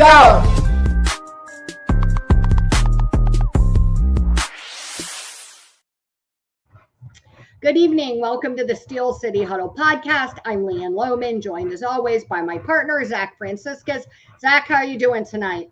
go! Good evening. Welcome to the Steel City Huddle podcast. I'm Leanne Lohman, joined as always by my partner, Zach Franciscus. Zach, how are you doing tonight?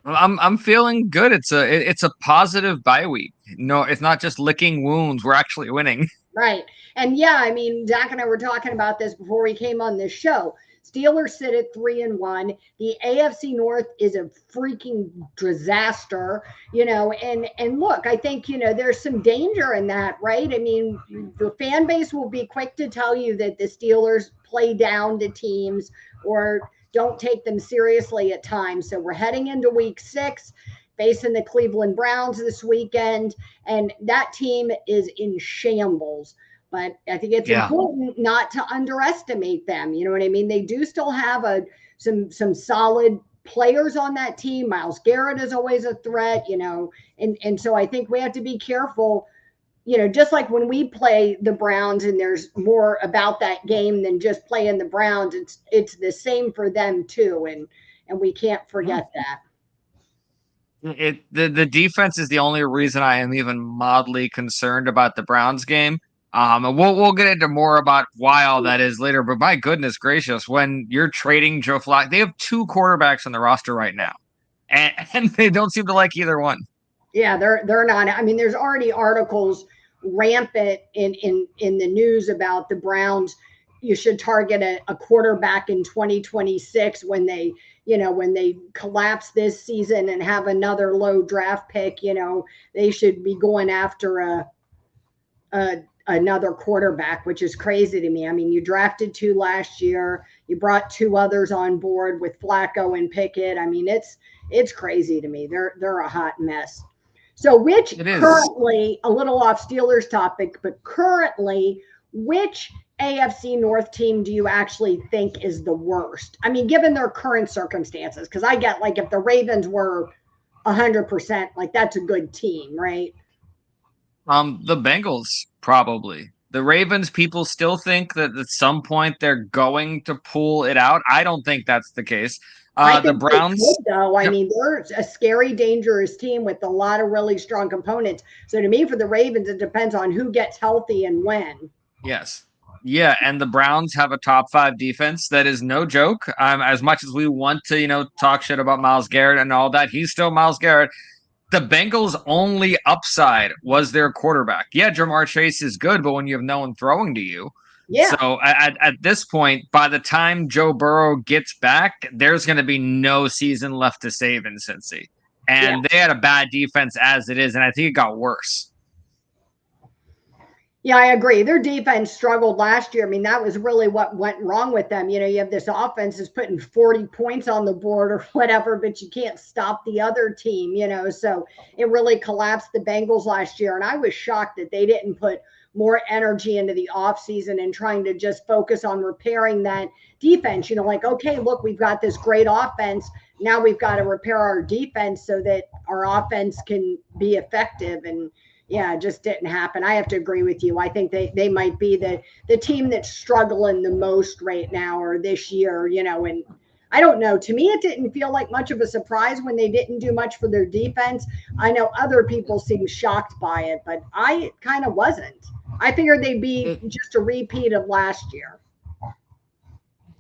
Well, I'm feeling good. It's a positive bye week. No, it's not just licking wounds. We're actually winning. Right. And yeah, I mean, Zach and I were talking about this before we came on this show. Steelers sit at 3-1. The AFC North is a freaking disaster, and look, I think, there's some danger in that, right? I mean, the fan base will be quick to tell you that the Steelers play down to teams or don't take them seriously at times. So we're heading into week 6, facing the Cleveland Browns this weekend, and that team is in shambles. But I think it's important not to underestimate them. You know what I mean? They do still have some solid players on that team. Myles Garrett is always a threat, and so I think we have to be careful. Just like when we play the Browns, and there's more about that game than just playing the Browns, it's the same for them too, and we can't forget that. The defense is the only reason I am even mildly concerned about the Browns game. And we'll get into more about why all that is later. But my goodness gracious, when you're trading Joe Flacco, they have 2 quarterbacks on the roster right now, and they don't seem to like either one. Yeah, they're not. I mean, there's already articles rampant in the news about the Browns. You should target a quarterback in 2026 when they collapse this season and have another low draft pick. They should be going after another quarterback, which is crazy to me. I mean, you drafted 2 last year. You brought 2 others on board with Flacco and Pickett. I mean, it's crazy to me. They're a hot mess. So which currently, a little off Steelers topic, but currently, which AFC North team do you actually think is the worst? I mean, given their current circumstances, because I get, like, if the Ravens were 100%, like, that's a good team, right? The Bengals, probably. The Ravens, people still think that at some point they're going to pull it out. I don't think that's the case. I think the Browns, they could, though. I mean, they're a scary, dangerous team with a lot of really strong components. So to me, for the Ravens, it depends on who gets healthy and when. Yes. Yeah, and the Browns have a top 5 defense that is no joke. As much as we want to, talk shit about Myles Garrett and all that, he's still Myles Garrett. The Bengals' only upside was their quarterback. Yeah, Jamar Chase is good, but when you have no one throwing to you. Yeah. So at this point, by the time Joe Burrow gets back, there's going to be no season left to save in Cincy. And they had a bad defense as it is, and I think it got worse. Yeah, I agree. Their defense struggled last year. I mean, that was really what went wrong with them. You have this offense is putting 40 points on the board or whatever, but you can't stop the other team, so it really collapsed the Bengals last year. And I was shocked that they didn't put more energy into the offseason and trying to just focus on repairing that defense. Like, okay, look, we've got this great offense. Now we've got to repair our defense so that our offense can be effective. And yeah, it just didn't happen. I have to agree with you. I think they might be the team that's struggling the most right now or this year, and I don't know. To me, it didn't feel like much of a surprise when they didn't do much for their defense. I know other people seem shocked by it, but I kind of wasn't. I figured they'd be just a repeat of last year.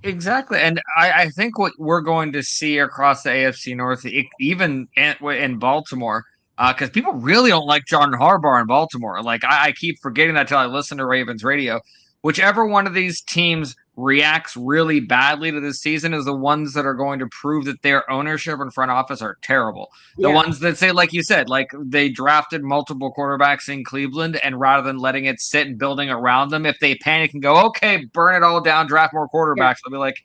Exactly. And I think what we're going to see across the AFC North, even in Baltimore, because people really don't like John Harbaugh in Baltimore. Like, I keep forgetting that till I listen to Ravens radio. Whichever one of these teams reacts really badly to this season is the ones that are going to prove that their ownership and front office are terrible. The ones that say, like you said, like they drafted multiple quarterbacks in Cleveland, and rather than letting it sit and building around them, if they panic and go, okay, burn it all down, draft more quarterbacks, they'll be like,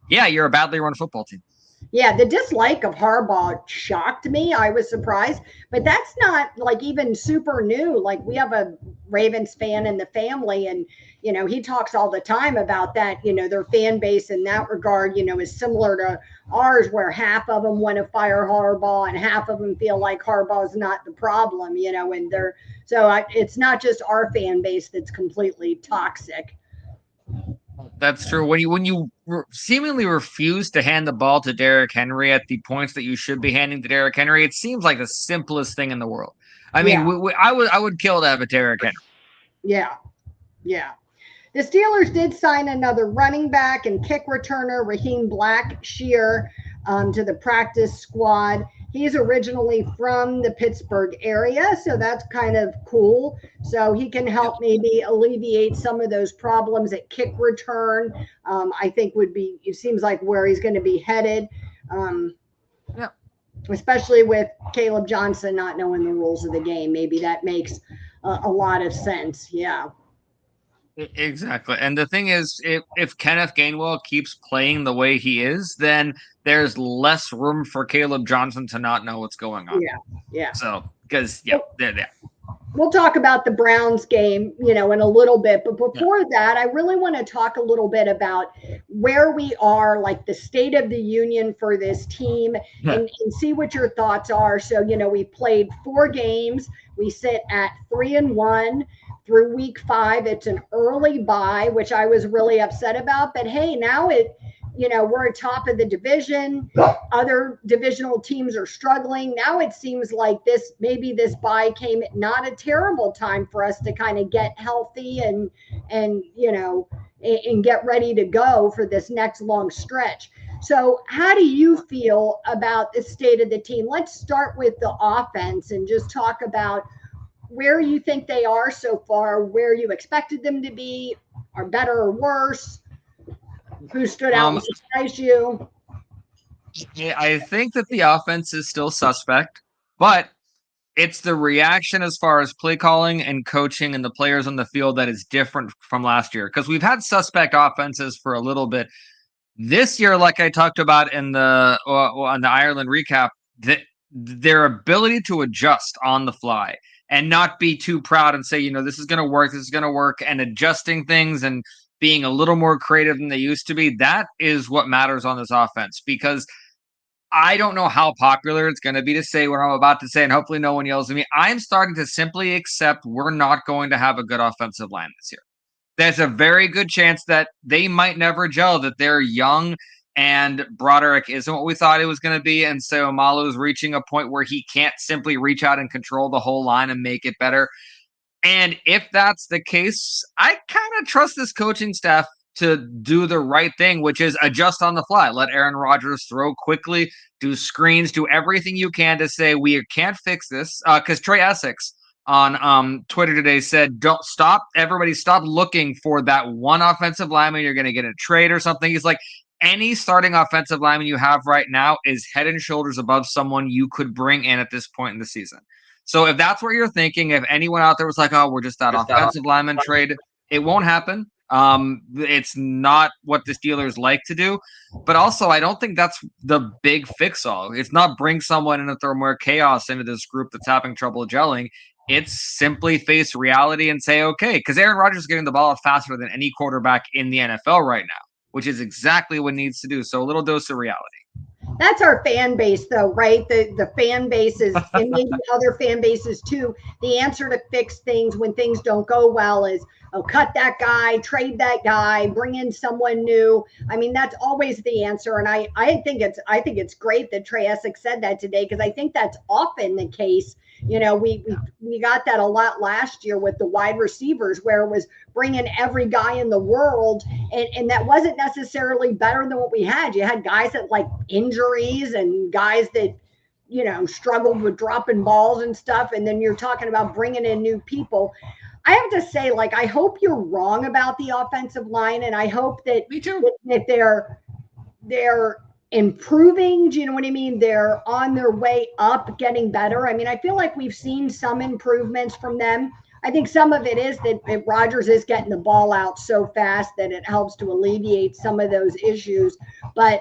yeah, you're a badly run football team. Yeah, the dislike of Harbaugh shocked me. I was surprised, but that's not like even super new. Like, we have a Ravens fan in the family, and he talks all the time about that. Their fan base in that regard, is similar to ours, where half of them want to fire Harbaugh and half of them feel like Harbaugh is not the problem. And it's not just our fan base that's completely toxic. That's true. When you seemingly refuse to hand the ball to Derrick Henry at the points that you should be handing to Derrick Henry, it seems like the simplest thing in the world. I mean, Yeah, I would kill to have a Derrick Henry. yeah, yeah. The Steelers did sign another running back and kick returner, Raheem Blackshear, to the practice squad. He's originally from the Pittsburgh area, so that's kind of cool. So he can Yep. help maybe alleviate some of those problems at kick return. I think would be, it seems like where he's going to be headed, um, Yep. especially with Caleb Johnson not knowing the rules of the game. Maybe that makes a lot of sense. Yeah. Exactly. And the thing is, if Kenneth Gainwell keeps playing the way he is, then there's less room for Caleb Johnson to not know what's going on. Yeah. Yeah. So, because, yeah, there. We'll talk about the Browns game, in a little bit. But before that, I really want to talk a little bit about where we are, like the state of the union for this team, Yeah. and see what your thoughts are. So, we played 4 games. We sit at 3-1 through week 5. It's an early bye, which I was really upset about. But hey, now we're at top of the division. Other divisional teams are struggling. Now it seems like maybe this bye came at not a terrible time for us to kind of get healthy and get ready to go for this next long stretch. So how do you feel about the state of the team? Let's start with the offense and just talk about where you think they are so far, where you expected them to be, are better or worse, who stood out Um, and surprised you. I think that the offense is still suspect, but it's the reaction as far as play calling and coaching and the players on the field that is different from last year. Because we've had suspect offenses for a little bit. This year, like I talked about in the on the Ireland recap, their ability to adjust on the fly and not be too proud and say, this is going to work, this is going to work, and adjusting things and being a little more creative than they used to be. That is what matters on this offense, because I don't know how popular it's going to be to say what I'm about to say, and hopefully no one yells at me. I'm starting to simply accept we're not going to have a good offensive line this year. There's a very good chance that they might never gel, that they're young and Broderick isn't what we thought it was going to be. And so Malu is reaching a point where he can't simply reach out and control the whole line and make it better. And if that's the case, I kind of trust this coaching staff to do the right thing, which is adjust on the fly. Let Aaron Rodgers throw quickly, do screens, do everything you can to say we can't fix this. Because Trey Essex on Twitter today said, "Don't stop, everybody, stop looking for that one offensive lineman you're going to get a trade or something." He's like, any starting offensive lineman you have right now is head and shoulders above someone you could bring in at this point in the season. So if that's what you're thinking, if anyone out there was like, "Oh, we're just that offensive lineman trade," it won't happen. It's not what the Steelers like to do, but also I don't think that's the big fix-all. It's not bring someone in and throw more chaos into this group that's having trouble gelling. It's simply face reality and say, okay, because Aaron Rodgers is getting the ball faster than any quarterback in the NFL right now, which is exactly what needs to do. So a little dose of reality. That's our fan base, though, right? The fan bases, and maybe other fan bases too. The answer to fix things when things don't go well is, cut that guy, trade that guy, bring in someone new. I mean, that's always the answer. And I think it's great that Trey Essex said that today, because I think that's often the case. We got that a lot last year with the wide receivers, where it was bringing every guy in the world, and that wasn't necessarily better than what we had. You had guys that like injuries and guys that struggled with dropping balls and stuff, and then you're talking about bringing in new people. I have to say, like, I hope you're wrong about the offensive line, and I hope that Me too. that they're improving. Do you know what I mean? They're on their way up, getting better. I mean, I feel like we've seen some improvements from them. I think some of it is that Rodgers is getting the ball out so fast that it helps to alleviate some of those issues. But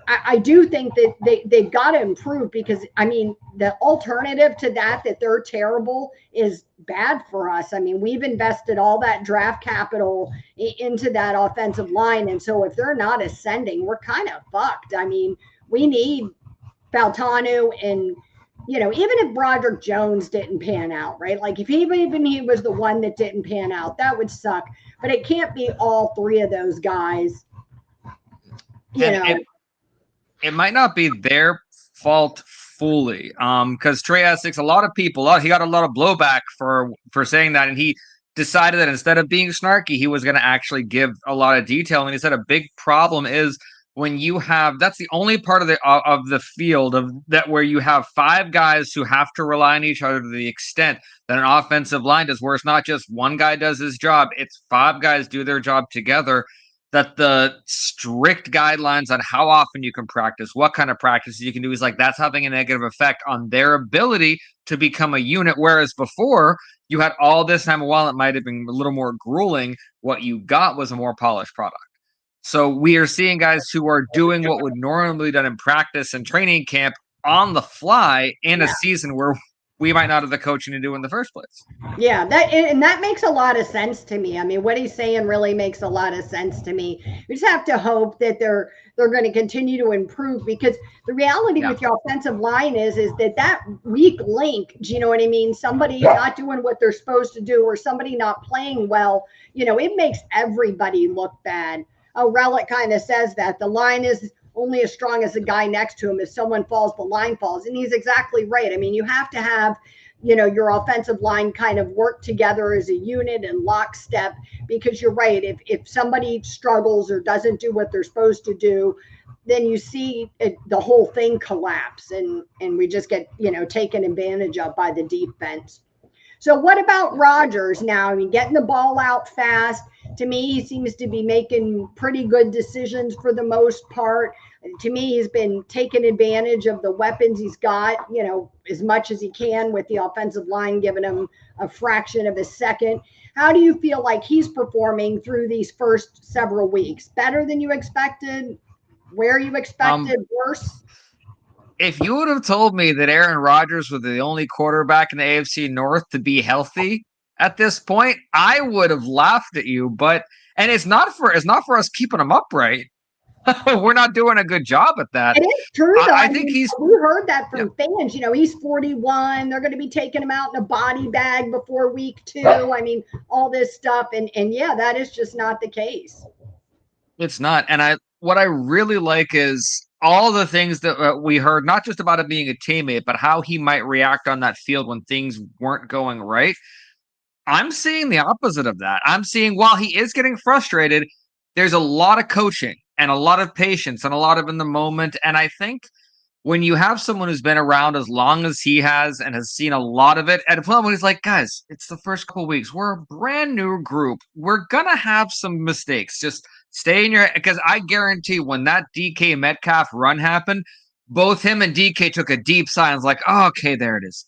I do think that they've got to improve, because, I mean, the alternative to that they're terrible is bad for us. I mean, we've invested all that draft capital into that offensive line. And so if they're not ascending, we're kind of fucked. I mean, we need Faltanu and, even if Broderick Jones didn't pan out, right? Like if even he was the one that didn't pan out, that would suck. But it can't be all three of those guys. And it might not be their fault fully. Because Trey Essex, a lot of people, he got a lot of blowback for saying that, and he decided that instead of being snarky, he was going to actually give a lot of detail. And he said a big problem is when you have, that's the only part of the field of that where you have five guys who have to rely on each other to the extent that an offensive line does, where it's not just one guy does his job, it's five guys do their job together. That the strict guidelines on how often you can practice, what kind of practices you can do, is like that's having a negative effect on their ability to become a unit. Whereas before you had all this time, while it might have been a little more grueling, what you got was a more polished product. So we are seeing guys who are doing what would normally be done in practice and training camp on the fly in a season where we might not have the coaching to do in the first place. Yeah, that makes a lot of sense to me. I mean, what he's saying really makes a lot of sense to me. We just have to hope that they're going to continue to improve, because the reality with your offensive line is that weak link, do you know what I mean? Somebody not doing what they're supposed to do, or somebody not playing well, it makes everybody look bad. Oh, Relic kind of says that the line is only as strong as the guy next to him. If someone falls, the line falls. And he's exactly right. I mean, you have to have, your offensive line kind of work together as a unit and lockstep, because you're right. If somebody struggles or doesn't do what they're supposed to do, then you see the whole thing collapse, and we just get, taken advantage of by the defense. So what about Rodgers now? I mean, getting the ball out fast. To me, he seems to be making pretty good decisions for the most part. To me, he's been taking advantage of the weapons he's got, as much as he can, with the offensive line giving him a fraction of a second. How do you feel like he's performing through these first several weeks? Better than you expected? Where you expected? Worse? If you would have told me that Aaron Rodgers was the only quarterback in the AFC North to be healthy at this point, I would have laughed at you. And it's not for us keeping him upright. We're not doing a good job at that. It is true, though. I think we heard that from fans. He's 41. They're going to be taking him out in a body bag before week 2. I mean, all this stuff. And yeah, that is just not the case. It's not. And what I really like is all the things that we heard, not just about him being a teammate, but how he might react on that field when things weren't going right. I'm seeing the opposite of that. I'm seeing, while he is getting frustrated, there's a lot of coaching and a lot of patience and a lot of in the moment. And I think when you have someone who's been around as long as he has and has seen a lot of it, at a point when he's like, guys, it's the first couple of weeks. We're a brand new group. We're going to have some mistakes. Just stay in your, because I guarantee when that DK Metcalf run happened, both him and DK took a deep sigh and was like, oh, okay, there it is.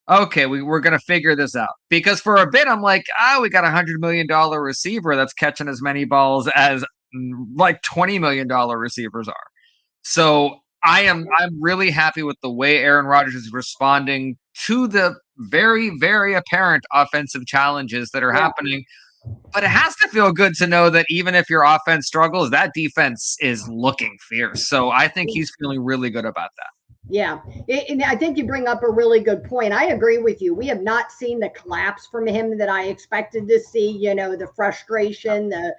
Okay, we're going to figure this out. Because for a bit, I'm like, we got $100 million receiver that's catching as many balls as like $20 million receivers are. So I'm really happy with the way Aaron Rodgers is responding to the very, very apparent offensive challenges that are happening. But it has to feel good to know that even if your offense struggles, that defense is looking fierce. So I think he's feeling really good about that. Yeah, and I think you bring up a really good point. I agree with you. We have not seen the collapse from him that I expected to see, the frustration, the,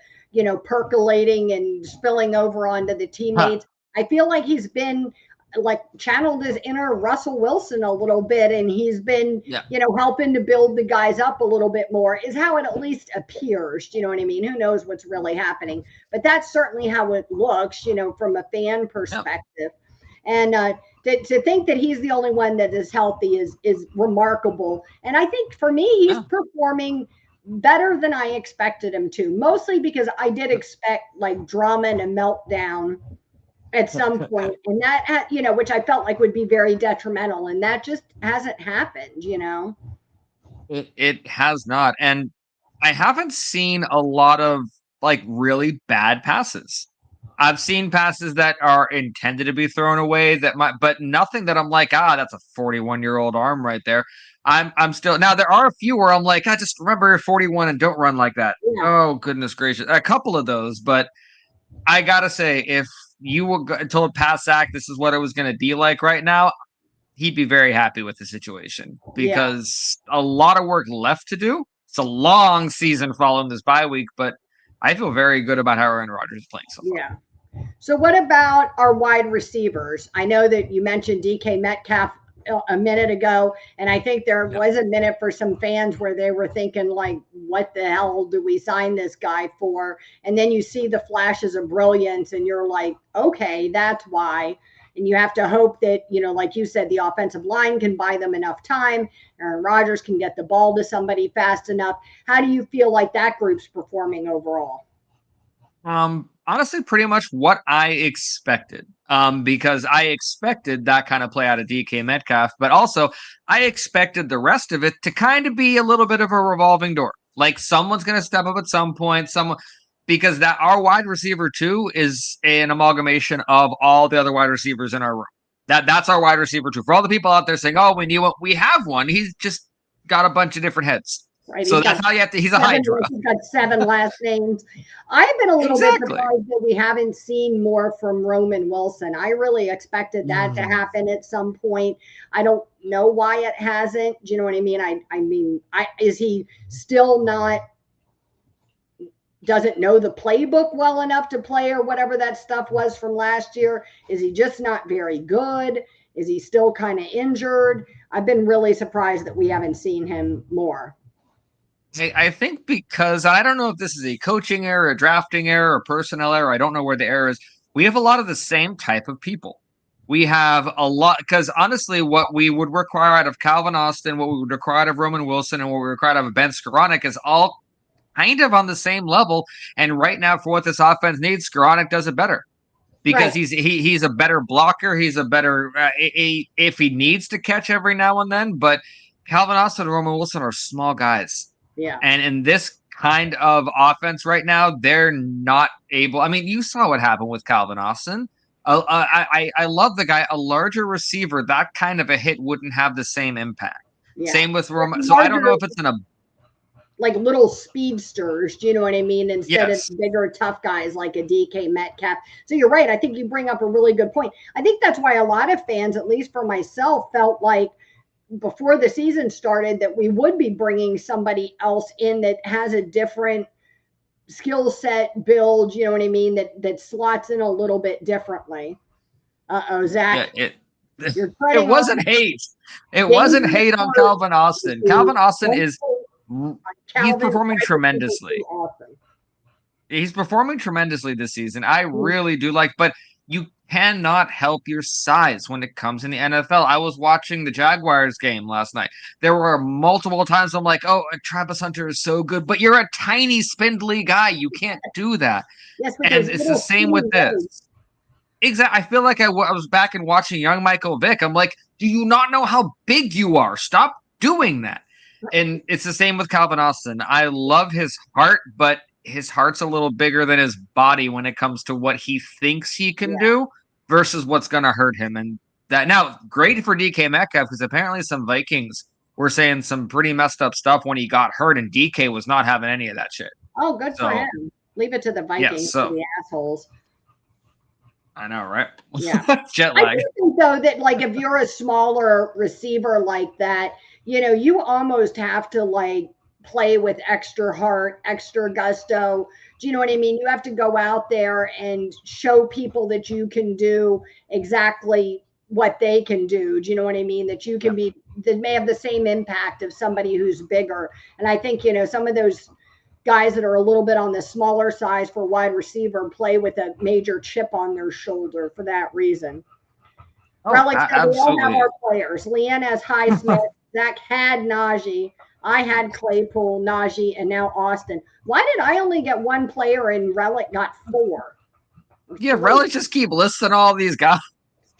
percolating and spilling over onto the teammates. I feel like he's been like channeled his inner Russell Wilson a little bit, and he's been, helping to build the guys up a little bit more, is how it at least appears. Do you know what I mean? Who knows what's really happening? But that's certainly how it looks, from a fan perspective. And to think that he's the only one that is healthy is remarkable. And I think for me, he's performing better than I expected him to, mostly because I did expect like drama and a meltdown at some point, and that, which I felt like would be very detrimental, and that just hasn't happened. It has not. And I haven't seen a lot of like really bad passes. I've seen passes that are intended to be thrown away but nothing that I'm like, that's a 41-year-old arm right there. I'm still, now there are a few where I'm like, just remember you're 41 and don't run like that. Yeah. Oh, goodness gracious. A couple of those, but I gotta say, if you were told pass sack, this is what it was going to be like right now, he'd be very happy with the situation Yeah. because a lot of work left to do. It's a long season following this bye week, but I feel very good about how Aaron Rodgers is playing so far. Yeah. So, what about our wide receivers? I know that you mentioned DK Metcalf a minute ago, and I think there Yep. was a minute for some fans where they were thinking, like, what the hell do we sign this guy for? And then you see the flashes of brilliance, and you're like, okay, that's why. And you have to hope that, like you said, the offensive line can buy them enough time. Aaron Rodgers can get the ball to somebody fast enough. How do you feel like that group's performing overall? Honestly, pretty much what I expected. Because I expected that kind of play out of DK Metcalf, but also I expected the rest of it to kind of be a little bit of a revolving door. Like someone's going to step up at some point, because that our wide receiver too is an amalgamation of all the other wide receivers in our room. That's our wide receiver too. For all the people out there saying, "Oh, we knew what we have one," he's just got a bunch of different heads. Right? So that's how you have to. He's a hydra. He's got 7 last names. I've been a little bit Exactly. surprised that we haven't seen more from Roman Wilson. I really expected that to happen at some point. I don't know why it hasn't. Do you know what I mean? Is he still not doesn't know the playbook well enough to play or whatever that stuff was from last year? Is he just not very good? Is he still kind of injured? I've been really surprised that we haven't seen him more. I think because I don't know if this is a coaching error, a drafting error, or personnel error. I don't know where the error is. We have a lot of the same type of people. We have a lot because honestly, what we would require out of Calvin Austin, what we would require out of Roman Wilson, and what we require out of Ben Skoranek is all kind of on the same level. And right now, for what this offense needs, Skoranek does it better because Right. he's a better blocker. He's a better if he needs to catch every now and then. But Calvin Austin and Roman Wilson are small guys. Yeah. And in this kind of offense right now, they're not able. I mean, you saw what happened with Calvin Austin. I love the guy. A larger receiver, that kind of a hit wouldn't have the same impact. Yeah. Same with Roman. So I don't know if it's in a like little speedsters, do you know what I mean? Instead yes. of bigger, tough guys like a DK Metcalf. So you're right. I think you bring up a really good point. I think that's why a lot of fans, at least for myself, felt like before the season started that we would be bringing somebody else in that has a different skill set build, you know what I mean, that slots in a little bit differently. Zach, Yeah, you're it treading wasn't on hate. It wasn't dangerous hate on territory. Calvin Austin. Calvin Austin is he's Calvin performing tremendously. Awesome. He's performing tremendously this season. I really do like, but you cannot help your size when it comes in the NFL. I was watching the Jaguars game last night. There were multiple times I'm like, oh, Travis Hunter is so good, but you're a tiny, spindly guy. You can't do that. Yes, and it's the same with this. Exactly. I feel like I was back and watching young Michael Vick. I'm like, do you not know how big you are? Stop doing that. And it's the same with Calvin Austin. I love his heart, but his heart's a little bigger than his body when it comes to what he thinks he can do versus what's going to hurt him. And that now, great for DK Metcalf because apparently some Vikings were saying some pretty messed up stuff when he got hurt, and DK was not having any of that shit. Oh, good for him. Leave it to the Vikings, to the assholes. I know, right? Yeah. Jet lag. I think, though, that like if you're a smaller receiver like that, you almost have to like play with extra heart, extra gusto. Do you know what I mean? You have to go out there and show people that you can do exactly what they can do. Do you know what I mean? That you can be, that may have the same impact of somebody who's bigger. And I think, some of those guys that are a little bit on the smaller size for wide receiver play with a major chip on their shoulder for that reason. Relic said we all have our players. Leanne has Highsmith. Zach had Najee. I had Claypool, Najee, and now Austin. Why did I only get one player and Relic got 4? Yeah, Relic just keep listing all these guys.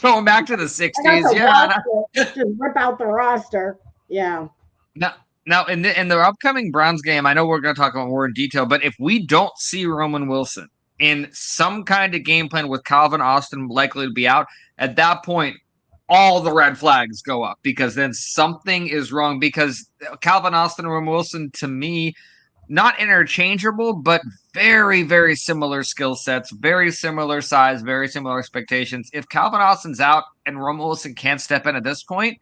Going back to the 60s. Yeah. Just rip out the roster. Yeah. Now, in the upcoming Browns game, I know we're going to talk about more in detail, but if we don't see Roman Wilson in some kind of game plan with Calvin Austin likely to be out, at that point, all the red flags go up because then something is wrong because Calvin Austin and Roman Wilson, to me, not interchangeable, but very, very similar skill sets, very similar size, very similar expectations. If Calvin Austin's out and Rome Wilson can't step in at this point,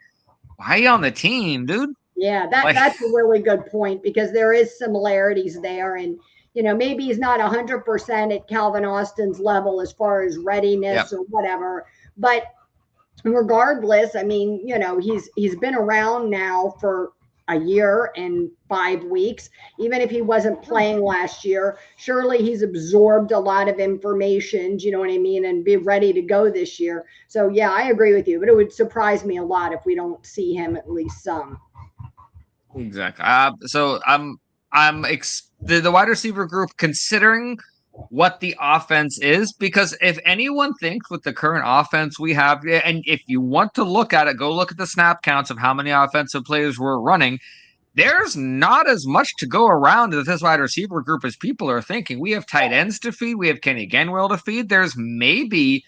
why are you on the team, dude? Yeah, Like, that's a really good point because there is similarities there, and maybe he's not 100% at Calvin Austin's level as far as yep. readiness or whatever, but regardless, I mean, he's been around now for a year and 5 weeks. Even if he wasn't playing last year, surely he's absorbed a lot of information, do you know what I mean, and be ready to go this year. So yeah, I agree with you, but it would surprise me a lot if we don't see him at least some. Exactly. So the wide receiver group considering what the offense is, because if anyone thinks with the current offense we have, and if you want to look at it, go look at the snap counts of how many offensive players we're running. There's not as much to go around with this wide receiver group as people are thinking. We have tight ends to feed. We have Kenny Gainwell to feed. There's maybe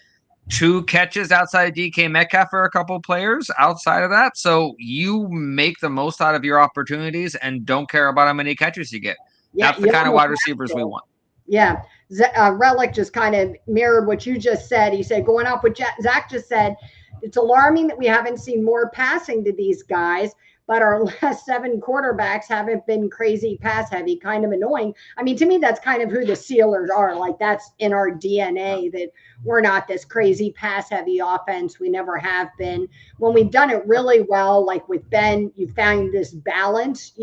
2 catches outside of DK Metcalf for a couple players outside of that. So you make the most out of your opportunities and don't care about how many catches you get. Yeah, That's the kind of almost wide have receivers to. we want. Yeah. Relic just kind of mirrored what you just said. He said, going off what Zach just said, it's alarming that we haven't seen more passing to these guys, but our last 7 quarterbacks haven't been crazy pass heavy. Kind of annoying. I mean, to me, that's kind of who the Steelers are. Like, that's in our DNA that we're not this crazy pass heavy offense. We never have been. When we've done it really well, like with Ben, you found this balance,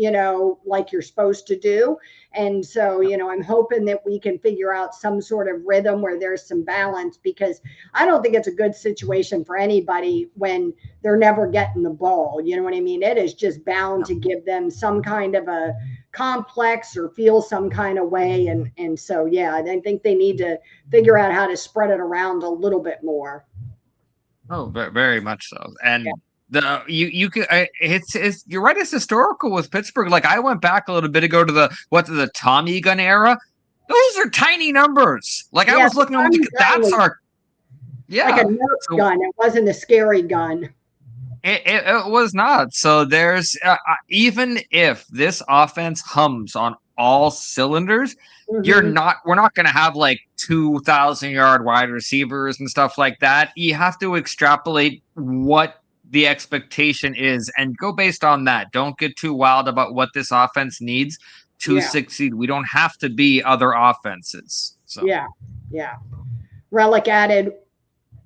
like you're supposed to do. And so, I'm hoping that we can figure out some sort of rhythm where there's some balance, because I don't think it's a good situation for anybody when they're never getting the ball. You know what I mean? It is just bound to give them some kind of a complex or feel some kind of way. And so, yeah, I think they need to figure out how to spread it around a little bit more. Oh, very much so. And Yeah. you could it's you're right. It's historical with Pittsburgh. Like, I went back a little bit ago to the Tommy gun era. Those are tiny numbers. Like, I Yeah, was the looking, I'm like, Tommy gun that's was our like a yeah. Nerf So gun. It wasn't a scary gun. it was not. So there's even if this offense hums on all cylinders, Hmm. we're not going to have like 2,000-yard wide receivers and stuff like that. You have to extrapolate what the expectation is and go based on that. Don't get too wild about what this offense needs to Yeah. succeed. We don't have to be other offenses. So Yeah. Yeah. Relic added,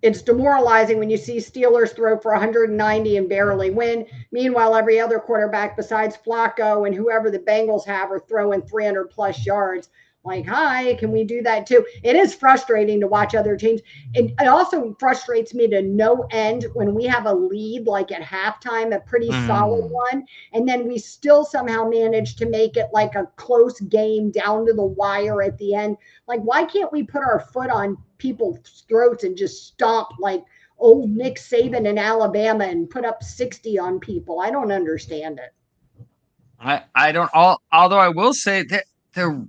it's demoralizing when you see Steelers throw for 190 and barely win. Meanwhile, every other quarterback besides Flacco and whoever the Bengals have are throwing 300 plus yards. Like, hi, can we do that too? It is frustrating to watch other teams. It also frustrates me to no end when we have a lead, like at halftime, a pretty solid mm. one, and then we still somehow manage to make it like a close game down to the wire at the end. Like, why can't we put our foot on people's throats and just stomp like old Nick Saban in Alabama and put up 60 on people? I don't understand it. I don't although I will say that there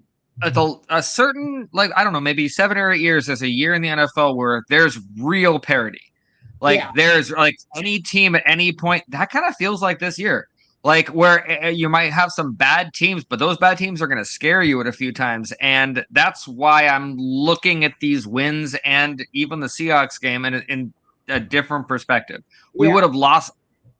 a certain, like, I don't know, maybe 7 or 8 years, there's a year in the NFL where there's real parity. Like, Yeah. there's like any team at any point that kind of feels like this year. Like, where you might have some bad teams, but those bad teams are going to scare you at a few times. And that's why I'm looking at these wins and even the Seahawks game in a different perspective. We Yeah. would have lost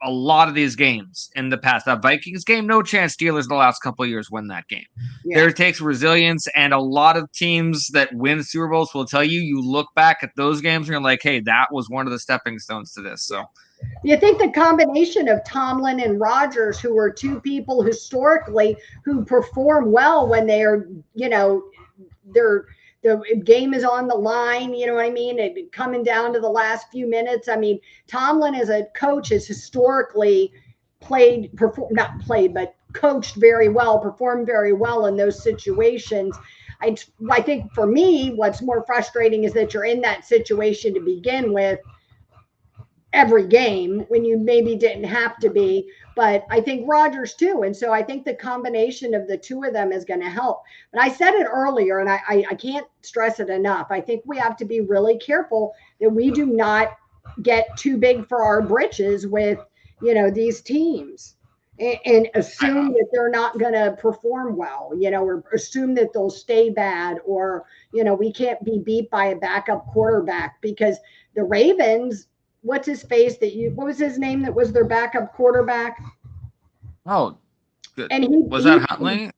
a lot of these games in the past. That Vikings game, no chance Steelers the last couple of years win that game. Yeah. There takes resilience, and a lot of teams that win Super Bowls will tell you, you look back at those games and you're like, hey, that was one of the stepping stones to this. So You think the combination of Tomlin and Rodgers, who are two people historically who perform well when they're, they're the game is on the line, you know what I mean? And coming down to the last few minutes. I mean, Tomlin as a coach has historically not played, but coached very well, performed very well in those situations. I think for me, what's more frustrating is that you're in that situation to begin with every game when you maybe didn't have to be. But I think Rodgers too. And so I think the combination of the two of them is going to help. But I said it earlier, and I can't stress it enough. I think we have to be really careful that we do not get too big for our britches with, these teams. and assume that they're not going to perform well, or assume that they'll stay bad, or, we can't be beat by a backup quarterback because the Ravens, what's his face what was his name that was their backup quarterback? Oh, good. And Was that Huntley?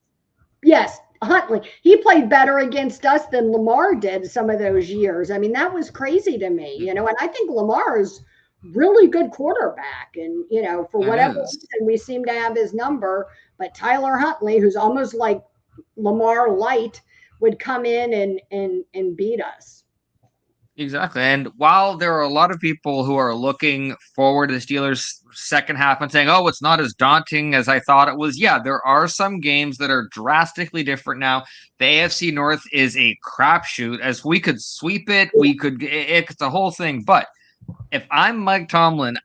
yes, Huntley. He played better against us than Lamar did some of those years. I mean, that was crazy to me, and I think Lamar is really good quarterback. And, for It whatever is. reason, we seem to have his number. But Tyler Huntley, who's almost like Lamar light, would come in and beat us. Exactly. And while there are a lot of people who are looking forward to the Steelers' second half and saying, oh, it's not as daunting as I thought it was, yeah, there are some games that are drastically different now. The AFC North is a crapshoot. As we could sweep it, it's a whole thing. But if I'm Mike Tomlin,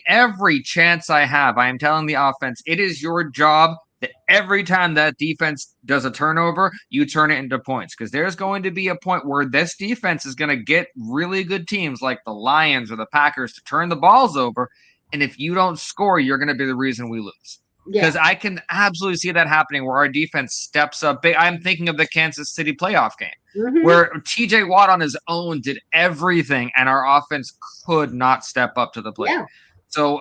every chance I have, I am telling the offense, it is your job that every time that defense does a turnover, you turn it into points. Because there's going to be a point where this defense is going to get really good teams like the Lions or the Packers to turn the balls over. And if you don't score, you're going to be the reason we lose. Because I can absolutely see that happening where our defense steps up big. I'm thinking of the Kansas City playoff game where TJ Watt on his own did everything and our offense could not step up to the plate. Yeah. So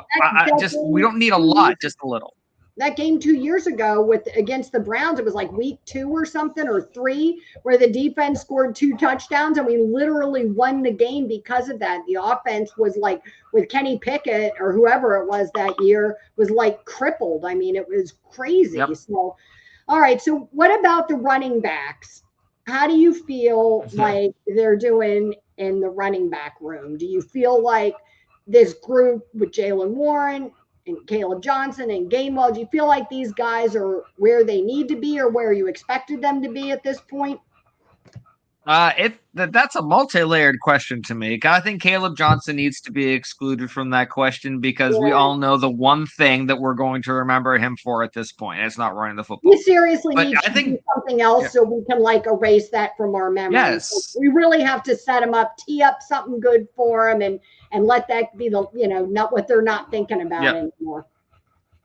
we don't need a lot, just a little. That game 2 years ago against the Browns, it was like week 2 or something, or 3, where the defense scored 2 touchdowns and we literally won the game because of that. The offense was like, with Kenny Pickett or whoever it was that year, was like crippled. I mean, it was crazy. Yep. So, all right. So what about the running backs? How do you feel like they're doing in the running back room? Do you feel like this group with Jaylen Warren and Caleb Johnson and Gainwell, do you feel like these guys are where they need to be or where you expected them to be at this point? That's a multi-layered question to me. I think Caleb Johnson needs to be excluded from that question because we all know the one thing that we're going to remember him for at this point. It's not running the football. We seriously need to do something else so we can erase that from our memory. Yes. So we really have to set him up, tee up something good for him, and let that be not what they're not thinking about anymore.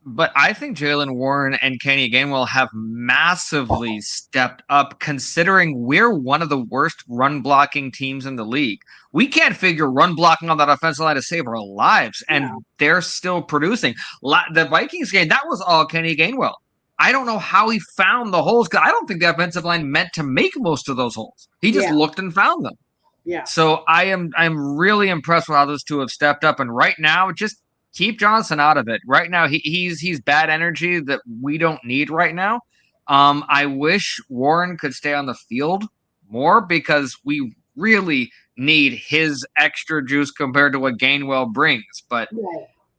But I think Jaylen Warren and Kenny Gainwell have massively stepped up considering we're one of the worst run blocking teams in the league. We can't figure run blocking on that offensive line to save our lives, and they're still producing. The Vikings game, that was all Kenny Gainwell. I don't know how he found the holes because I don't think the offensive line meant to make most of those holes. He just looked and found them. Yeah. So I'm really impressed with how those two have stepped up, and right now, just keep Johnson out of it. Right now, he's bad energy that we don't need right now. I wish Warren could stay on the field more because we really need his extra juice compared to what Gainwell brings. But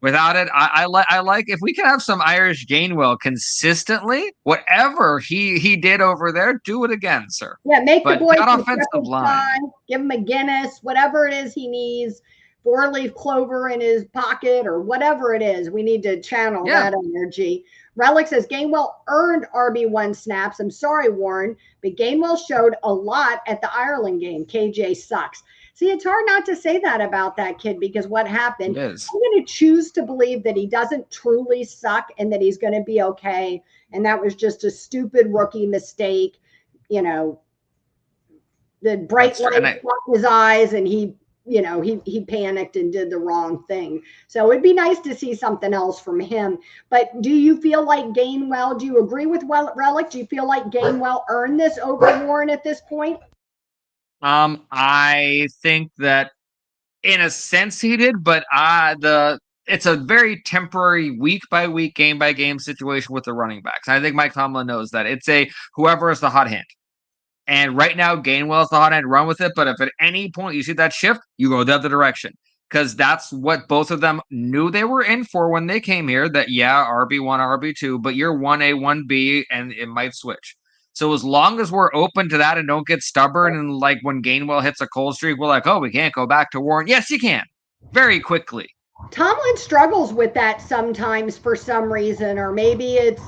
without it, I like if we can have some Irish Gainwell consistently. Whatever he did over there, do it again, sir. Yeah, make the boy that offensive line. Give him a Guinness, whatever it is he needs. 4-leaf clover in his pocket or whatever it is. We need to channel that energy. Relic says Gainwell earned RB1 snaps. I'm sorry, Warren, but Gainwell showed a lot at the Ireland game. KJ sucks. See, it's hard not to say that about that kid because what happened, I'm going to choose to believe that he doesn't truly suck and that he's going to be okay. And that was just a stupid rookie mistake. The bright light caught his eyes and he panicked and did the wrong thing. So it'd be nice to see something else from him. But do you feel like Gainwell, do you agree with Relic? Do you feel like Gainwell earned this over Warren at this point? I think that in a sense he did, but it's a very temporary week by week, game by game situation with the running backs. I think Mike Tomlin knows that. It's whoever is the hot hand. And right now, Gainwell's the hot end, run with it. But if at any point you see that shift, you go the other direction. Because that's what both of them knew they were in for when they came here. That, RB1, RB2, but you're 1A, 1B, and it might switch. So as long as we're open to that and don't get stubborn and when Gainwell hits a cold streak, we're like, oh, we can't go back to Warren. Yes, you can. Very quickly. Tomlin struggles with that sometimes for some reason, or maybe it's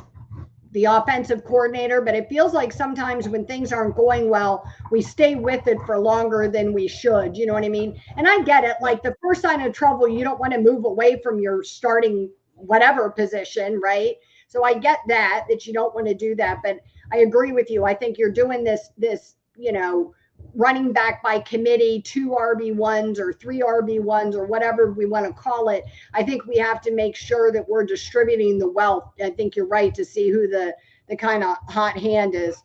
the offensive coordinator, but it feels like sometimes when things aren't going well, we stay with it for longer than we should. You know what I mean? And I get it. Like the first sign of trouble, you don't want to move away from your starting whatever position, right? So I get that you don't want to do that, but I agree with you. I think you're doing this, running back by committee, 2 RB1s or 3 RB1s or whatever we want to call it. I think we have to make sure that we're distributing the wealth. I think you're right to see who the kind of hot hand is.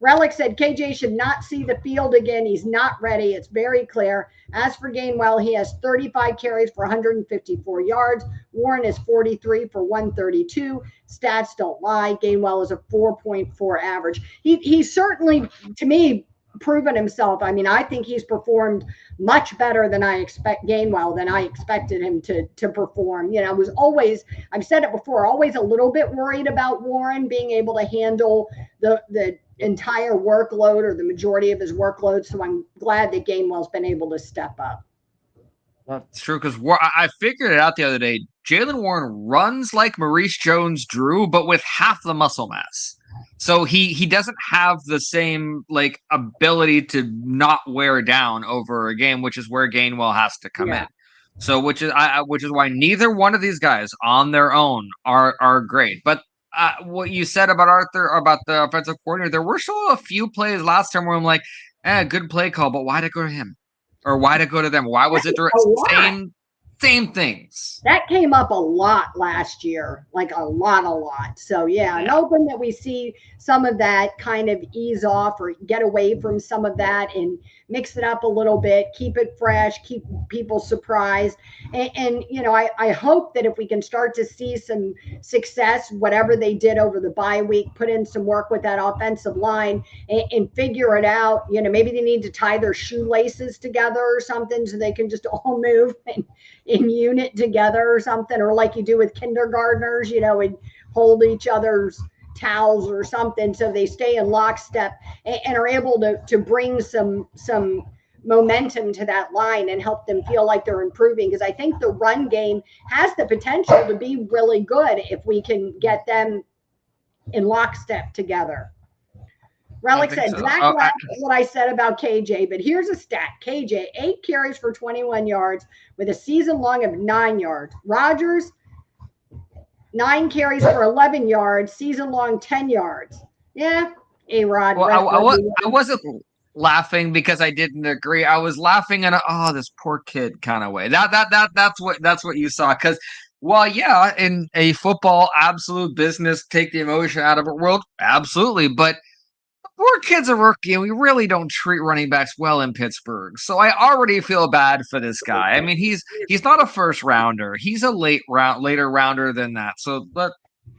Relic said KJ should not see the field again. He's not ready. It's very clear. As for Gainwell, he has 35 carries for 154 yards. Warren is 43 for 132. Stats don't lie. Gainwell is a 4.4 average. He's certainly, to me, proven himself. I mean, I think he's performed much better than I expected him to perform. I was always, I've said it before, always a little bit worried about Warren being able to handle the entire workload or the majority of his workload. So I'm glad that Gainwell's been able to step up. That's true, because I figured it out the other day. Jaylen Warren runs like Maurice Jones-Drew, but with half the muscle mass. So he doesn't have the same ability to not wear down over a game, which is where Gainwell has to come in. So which is why neither one of these guys on their own are great. But what you said about Arthur, about the offensive coordinator, there were still a few plays last time where I'm like, good play call, but why'd it go to him? Or why'd it go to them? Why was it same things? That came up a lot last year, like a lot. So I'm hoping that we see some of that kind of ease off or get away from some of that and mix it up a little bit, keep it fresh, keep people surprised. And I hope that if we can start to see some success, whatever they did over the bye week, put in some work with that offensive line and figure it out. Maybe they need to tie their shoelaces together or something so they can just all move in unit together or something, or like you do with kindergartners, and hold each other's towels or something so they stay in lockstep and are able to bring some momentum to that line and help them feel like they're improving. Because I think the run game has the potential to be really good if we can get them in lockstep together. Relic said, exactly what I said about KJ, but here's a stat. KJ, 8 carries for 21 yards with a season long of 9 yards. Rodgers, 9 carries for 11 yards, season long 10 yards. Yeah, A-Rod. Well, I wasn't laughing because I didn't agree. I was laughing in this poor kid kind of way. That's what you saw. Because in a football absolute business, take the emotion out of it world, absolutely, but poor kid's a rookie, and we really don't treat running backs well in Pittsburgh. So I already feel bad for this guy. I mean, he's not a first rounder. He's a later rounder than that. So,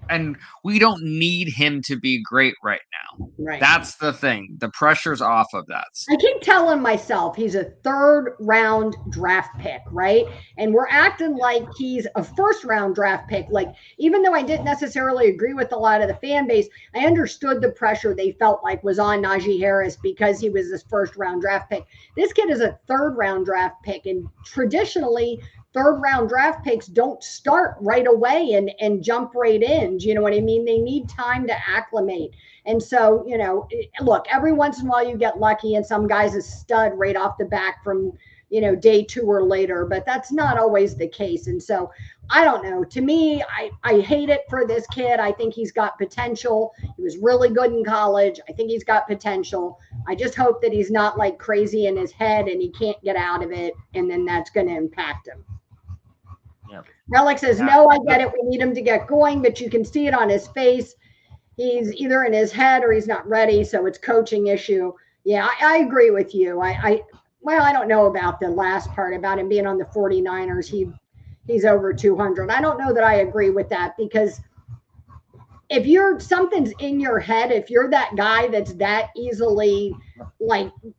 and we don't need him to be great right now. Right. That's the thing. The pressure's off of that. I keep telling myself he's a 3rd round draft pick, right? And we're acting like he's a 1st round draft pick. Like, even though I didn't necessarily agree with a lot of the fan base, I understood the pressure they felt like was on Najee Harris because he was this 1st round draft pick. This kid is a 3rd round draft pick, and traditionally 3rd round draft picks don't start right away and jump right in. Do you know what I mean? They need time to acclimate. And so, look, every once in a while you get lucky and some guy's a stud right off the back from, day 2 or later, but that's not always the case. And so I don't know. To me, I hate it for this kid. I think he's got potential. He was really good in college. I think he's got potential. I just hope that he's not like crazy in his head and he can't get out of it. And then that's going to impact him. Yeah. Relic says, no, I get it. We need him to get going, but you can see it on his face. He's either in his head or he's not ready. So it's coaching issue. Yeah, I agree with you. I don't know about the last part about him being on the 49ers. He's over 200. I don't know that I agree with that, because if something's in your head, if you're that guy that's that easily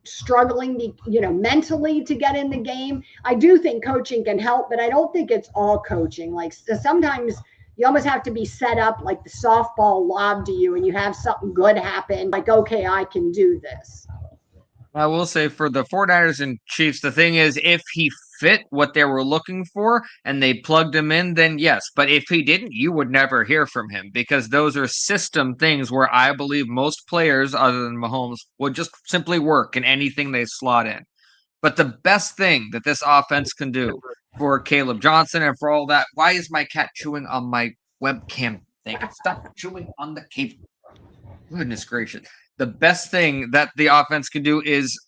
struggling, mentally to get in the game, I do think coaching can help, but I don't think it's all coaching. Sometimes you almost have to be set up like the softball lob to you and you have something good happen. Okay, I can do this. I will say for the 49ers and Chiefs, the thing is, if he fit what they were looking for and they plugged him in, then yes. But if he didn't, you would never hear from him, because those are system things where I believe most players other than Mahomes would just simply work in anything they slot in. But the best thing that this offense can do for Caleb Johnson and for all that, why is my cat chewing on my webcam Thank you. Stop chewing on the cable. Goodness gracious. The best thing that the offense can do is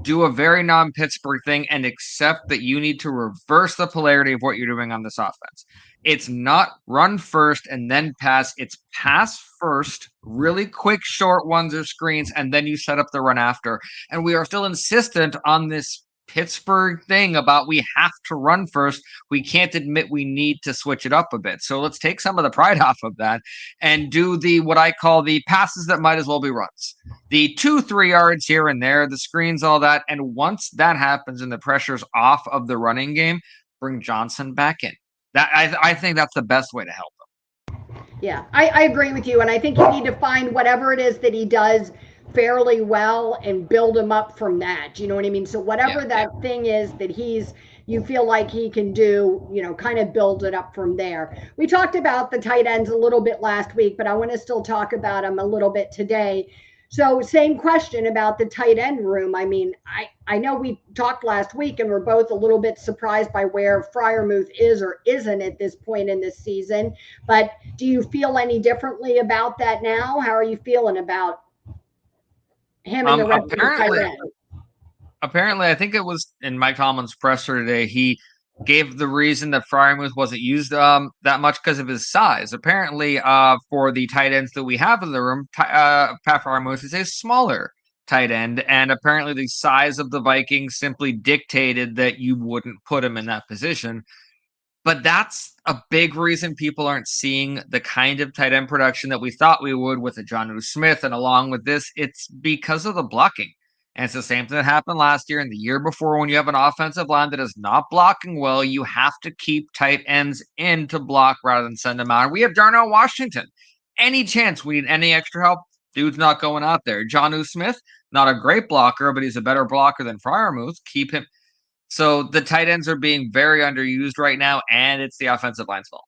do a very non-Pittsburgh thing and accept that you need to reverse the polarity of what you're doing on this offense. It's not run first and then pass. It's pass first, really quick, short ones or screens, and then you set up the run after. And we are still insistent on this Pittsburgh thing about we have to run first. We can't admit we need to switch it up a bit. So let's take some of the pride off of that and do the what I call the passes that might as well be runs. The 2-3 yards here and there, the screens, all that. And once that happens and the pressure's off of the running game, bring Johnson back in. That I think that's the best way to help him. Yeah, I agree with you. And I think you need to find whatever it is that he does fairly well and build him up from that. You know what I mean? So whatever that thing is that you feel like he can do, kind of build it up from there. We talked about the tight ends a little bit last week, but I want to still talk about them a little bit today. So same question about the tight end room. I mean, I know we talked last week and we're both a little bit surprised by where Freiermuth is or isn't at this point in this season. But do you feel any differently about that now? How are you feeling about him and the rest of the tight end? Apparently, I think it was in Mike Tomlin's presser today, he gave the reason that Freiermuth wasn't used that much because of his size. Apparently, for the tight ends that we have in the room, Pat Freiermuth is a smaller tight end, and apparently the size of the Vikings simply dictated that you wouldn't put him in that position. But that's a big reason people aren't seeing the kind of tight end production that we thought we would with a Jonnu Smith, and along with this, it's because of the blocking. And it's the same thing that happened last year and the year before. When you have an offensive line that is not blocking well, you have to keep tight ends in to block rather than send them out. And we have Darnell Washington. Any chance we need any extra help, dude's not going out there. Jonnu Smith, not a great blocker, but he's a better blocker than Freiermuth. Keep him. So the tight ends are being very underused right now, and it's the offensive line's fault.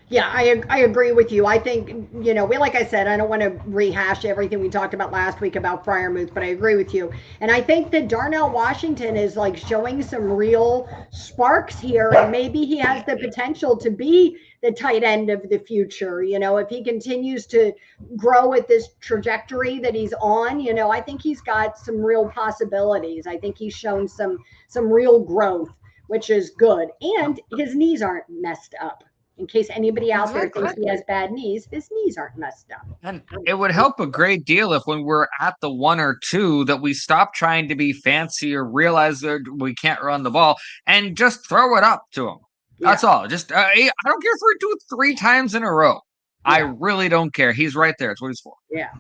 Yeah, I agree with you. I think, like I said, I don't want to rehash everything we talked about last week about Freiermuth, but I agree with you. And I think that Darnell Washington is like showing some real sparks here, and maybe he has the potential to be the tight end of the future. If he continues to grow at this trajectory that he's on, I think he's got some real possibilities. I think he's shown some real growth, which is good. And his knees aren't messed up. In case anybody out there thinks he has bad knees, his knees aren't messed up. And it would help a great deal if when we're at the 1 or 2 that we stop trying to be fancy or realize that we can't run the ball and just throw it up to him. That's all. Just I don't care if we do it 3 times in a row. Yeah. I really don't care. He's right there. It's what he's for. Yeah.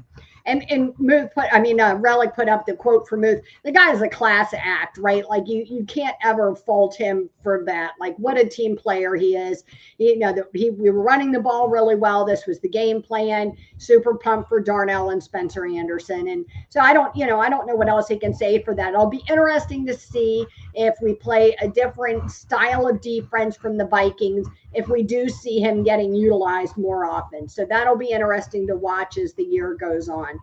And Muth Relic put up the quote for Muth. The guy is a class act, right? Like you can't ever fault him for that. Like what a team player he is. We were running the ball really well. This was the game plan. Super pumped for Darnell and Spencer Anderson. And so I don't know what else he can say for that. It'll be interesting to see if we play a different style of defense from the Vikings, if we do see him getting utilized more often. So that'll be interesting to watch as the year goes on.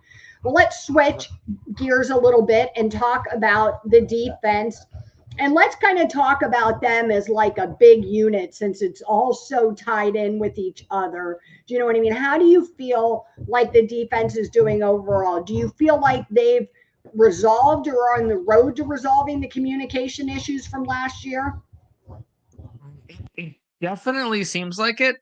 Well, let's switch gears a little bit and talk about the defense. And let's kind of talk about them as like a big unit since it's all so tied in with each other. Do you know what I mean? How do you feel like the defense is doing overall? Do you feel like they've resolved or are on the road to resolving the communication issues from last year? It definitely seems like it.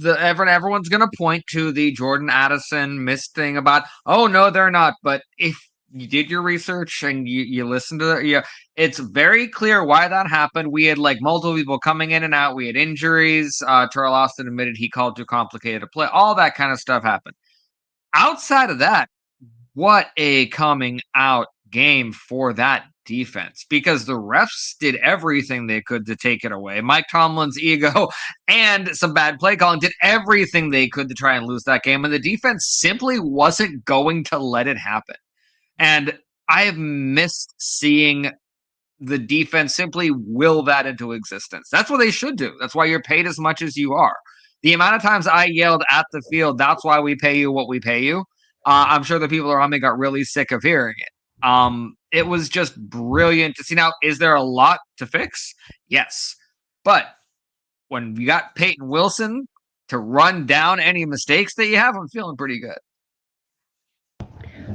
Everyone's going to point to the Jordan Addison missed thing about, oh, no, they're not. But if you did your research and you listened to it, it's very clear why that happened. We had like multiple people coming in and out. We had injuries. Terrell Austin admitted he called too complicated to play. All that kind of stuff happened. Outside of that, what a coming out game for that defense, because the refs did everything they could to take it away. Mike Tomlin's ego and some bad play calling did everything they could to try and lose that game, and the defense simply wasn't going to let it happen. And I have missed seeing the defense simply will that into existence. That's what they should do. That's why you're paid as much as you are. The amount of times I yelled at the field, that's why we pay you what we pay you. I'm sure the people around me got really sick of hearing it. It was just brilliant to see. Now, is there a lot to fix? Yes. But when you got Peyton Wilson to run down any mistakes that you have, I'm feeling pretty good.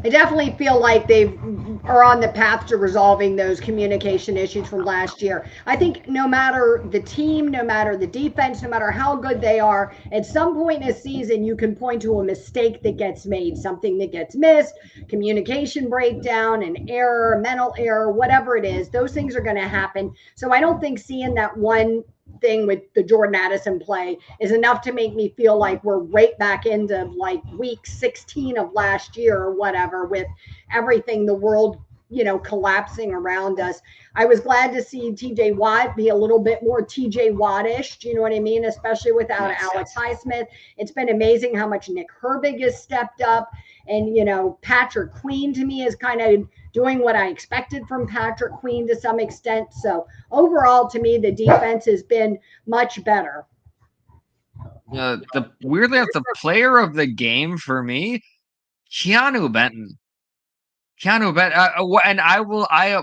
I definitely feel like they are on the path to resolving those communication issues from last year. I think no matter the team, no matter the defense, no matter how good they are, at some point in a season, you can point to a mistake that gets made, something that gets missed, communication breakdown, an error, mental error, whatever it is. Those things are going to happen. So I don't think seeing that one thing with the Jordan Addison play is enough to make me feel like we're right back into like week 16 of last year or whatever, with everything, the world, collapsing around us. I was glad to see TJ Watt be a little bit more TJ Wattish. Do you know what I mean? Especially without Alex Highsmith. It's been amazing how much Nick Herbig has stepped up. And, Patrick Queen to me is kind of doing what I expected from Patrick Queen to some extent. So overall, to me, the defense has been much better. The weirdly enough, the player of the game for me, Keanu Benton. And I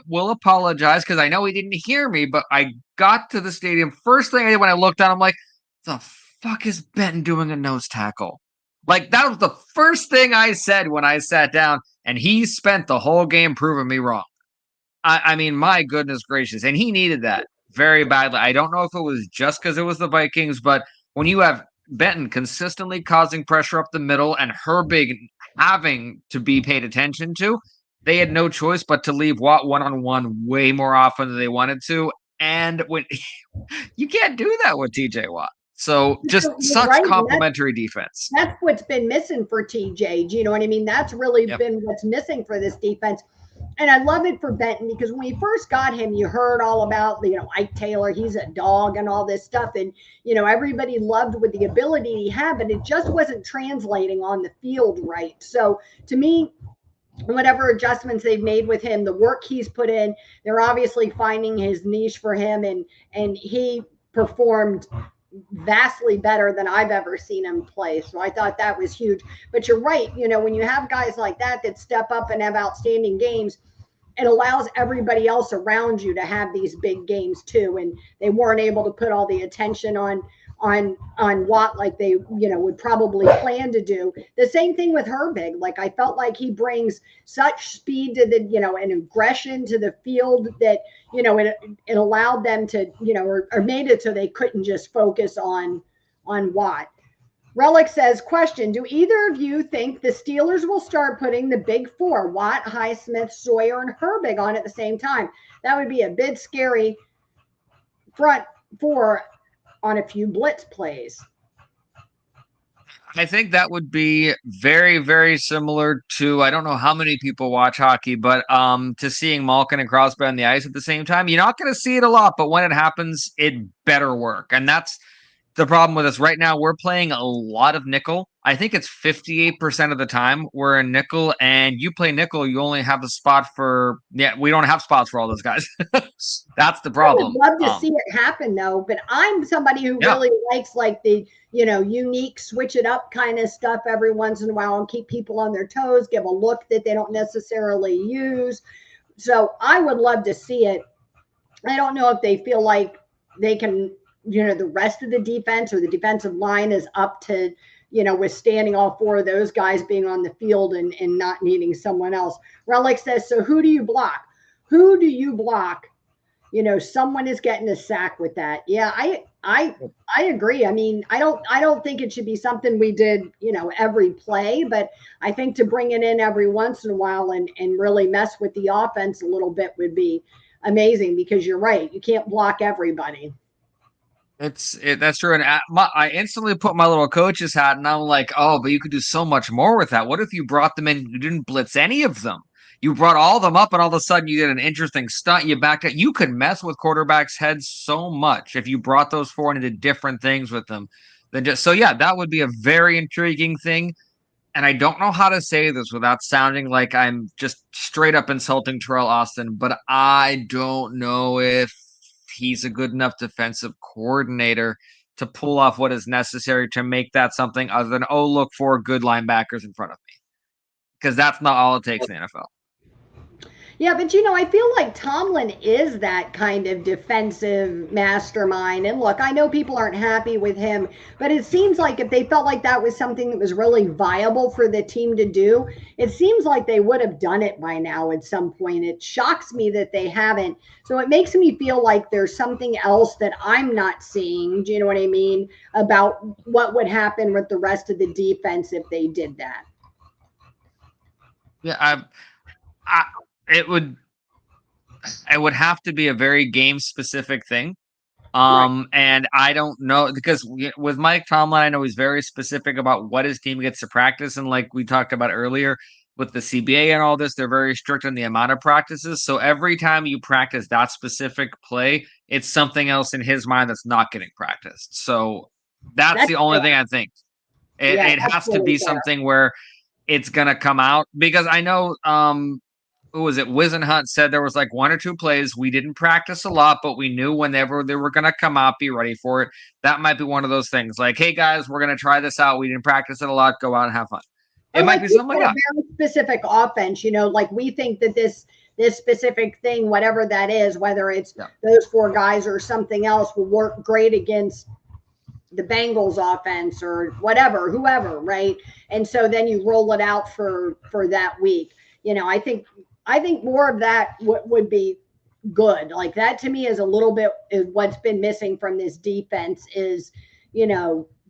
will apologize because I know he didn't hear me, but I got to the stadium. First thing I did when I looked down, I'm like, the fuck is Benton doing a nose tackle? Like, that was the first thing I said when I sat down, and he spent the whole game proving me wrong. I mean, my goodness gracious. And he needed that very badly. I don't know if it was just because it was the Vikings, but when you have Benton consistently causing pressure up the middle and Herbig having to be paid attention to, they had no choice but to leave Watt one-on-one way more often than they wanted to. And when you can't do that with TJ Watt. So just such right. complimentary defense. That's what's been missing for TJ. Do you know what I mean? That's really been what's missing for this defense. And I love it for Benton because when we first got him, you heard all about, Ike Taylor, he's a dog and all this stuff. And, everybody loved with the ability he had, but it just wasn't translating on the field right. So to me, whatever adjustments they've made with him, the work he's put in, they're obviously finding his niche for him. And he performed vastly better than I've ever seen him play. So I thought that was huge. But you're right. When you have guys like that step up and have outstanding games, it allows everybody else around you to have these big games too. And they weren't able to put all the attention on Watt like they, would probably plan to do. The same thing with Herbig. Like, I felt like he brings such speed to the, and aggression to the field that, it allowed them to, or made it so they couldn't just focus on Watt. Relic says, question, do either of you think the Steelers will start putting the big four, Watt, Highsmith, Sawyer, and Herbig on at the same time? That would be a bit scary front four on a few blitz plays. I think that would be very, very similar to, I don't know how many people watch hockey, but to seeing Malkin and Crosby on the ice at the same time. You're not going to see it a lot, but when it happens, it better work. And that's the problem with us right now. We're playing a lot of nickel. I think it's 58% of the time we're in nickel, and you play nickel, you only have a spot for, we don't have spots for all those guys. That's the problem. I would love to see it happen though, but I'm somebody who really likes like the, unique switch it up kind of stuff every once in a while and keep people on their toes, give a look that they don't necessarily use. So I would love to see it. I don't know if they feel like they can, the rest of the defense or the defensive line is up to, withstanding all four of those guys being on the field and not needing someone else. Relic says, so who do you block? Who do you block? Someone is getting a sack with that. Yeah, I agree. I mean, I don't think it should be something we did, every play, but I think to bring it in every once in a while and really mess with the offense a little bit would be amazing, because you're right. You can't block everybody. That's true. And I instantly put my little coach's hat, and I'm like, oh, but you could do so much more with that. What if you brought them in and you didn't blitz any of them? You brought all of them up, and all of a sudden you did an interesting stunt. You backed up. You could mess with quarterbacks' heads so much if you brought those four and did different things with them. That would be a very intriguing thing. And I don't know how to say this without sounding like I'm just straight up insulting Terrell Austin, but I don't know if he's a good enough defensive coordinator to pull off what is necessary to make that something other than, look for good linebackers in front of me. Because that's not all it takes in the NFL. Yeah, but I feel like Tomlin is that kind of defensive mastermind. And look, I know people aren't happy with him, but it seems like if they felt like that was something that was really viable for the team to do, it seems like they would have done it by now at some point. It shocks me that they haven't. So it makes me feel like there's something else that I'm not seeing. Do you know what I mean? About what would happen with the rest of the defense if they did that. Yeah, I it would it would have to be a very game specific thing. Right. And I don't know because with Mike Tomlin, I know he's very specific about what his team gets to practice. And like we talked about earlier with the CBA and all this, they're very strict on the amount of practices. So every time you practice that specific play, it's something else in his mind that's not getting practiced. So that's That's the only fair. thing I think. It, Yeah, it that's has to really be fair. something where it's gonna come out because I know who was it? Wizenhunt said there was like one or two plays we didn't practice a lot, but we knew whenever they were gonna come out, be ready for it. That might be one of those things. Like, hey guys, we're gonna try this out. We didn't practice it a lot. Go out and have fun. It Or might like be you something said, like a that. very specific offense, like we think that this specific thing, whatever that is, whether it's Yeah. those four guys or something else, will work great against the Bengals offense or whatever, whoever, right? And so then you roll it out for that week. I think more of that would be good. Like that to me is a little bit is what's been missing from this defense is,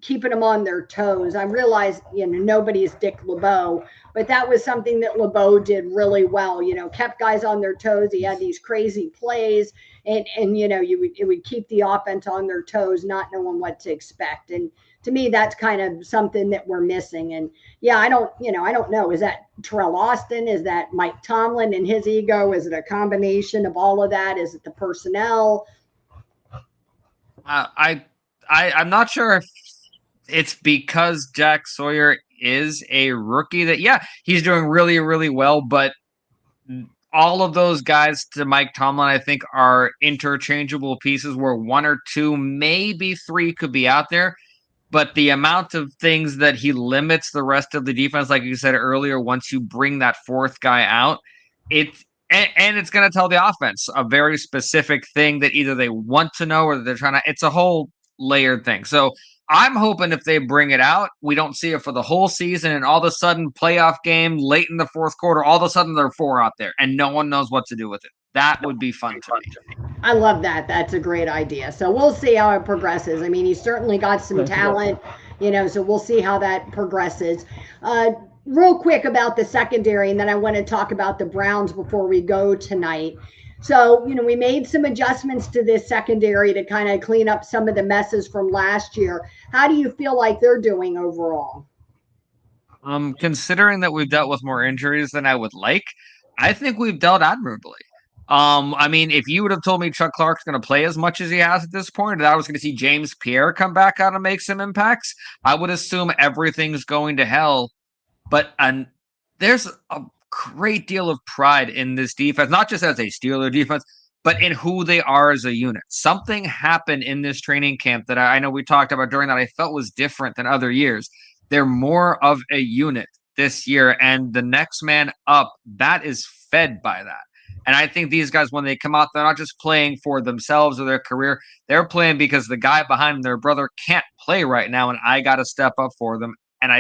keeping them on their toes. I realize, nobody's Dick LeBeau, but that was something that LeBeau did really well. Kept guys on their toes. He had these crazy plays, and it would keep the offense on their toes, not knowing what to expect. And to me, that's kind of something that we're missing. And yeah, I don't know. Is that Terrell Austin? Is that Mike Tomlin and his ego? Is it a combination of all of that? Is it the personnel? Uh, I I'm not sure if it's because Jack Sawyer is a rookie that yeah he's doing really really well, but all of those guys to Mike Tomlin, I think, are interchangeable pieces where one or two, maybe three could be out there. But the amount of things that he limits the rest of the defense, like you said earlier, once you bring that fourth guy out, it and it's going to tell the offense a very specific thing that either they want to know or they're trying to. It's a whole layered thing. So I'm hoping if they bring it out, we don't see it for the whole season, and all of a sudden, playoff game late in the fourth quarter, all of a sudden there are four out there, and no one knows what to do with it. That would be fun to me. I love that. That's a great idea. So we'll see how it progresses. I mean, he's certainly got some talent, so we'll see how that progresses. Real quick about the secondary, and then I want to talk about the Browns before we go tonight. So, we made some adjustments to this secondary to kind of clean up some of the messes from last year. How do you feel like they're doing overall? Considering that we've dealt with more injuries than I would like, I think we've dealt admirably. I mean, if you would have told me Chuck Clark's going to play as much as he has at this point, and I was going to see James Pierre come back out and make some impacts, I would assume everything's going to hell. But there's a great deal of pride in this defense, not just as a Steeler defense, but in who they are as a unit. Something happened in this training camp that I know we talked about during that I felt was different than other years. They're more of a unit this year, and the next man up, that is fed by that. And I think these guys, when they come out, they're not just playing for themselves or their career. They're playing because the guy behind them, their brother, can't play right now, and I got to step up for them. And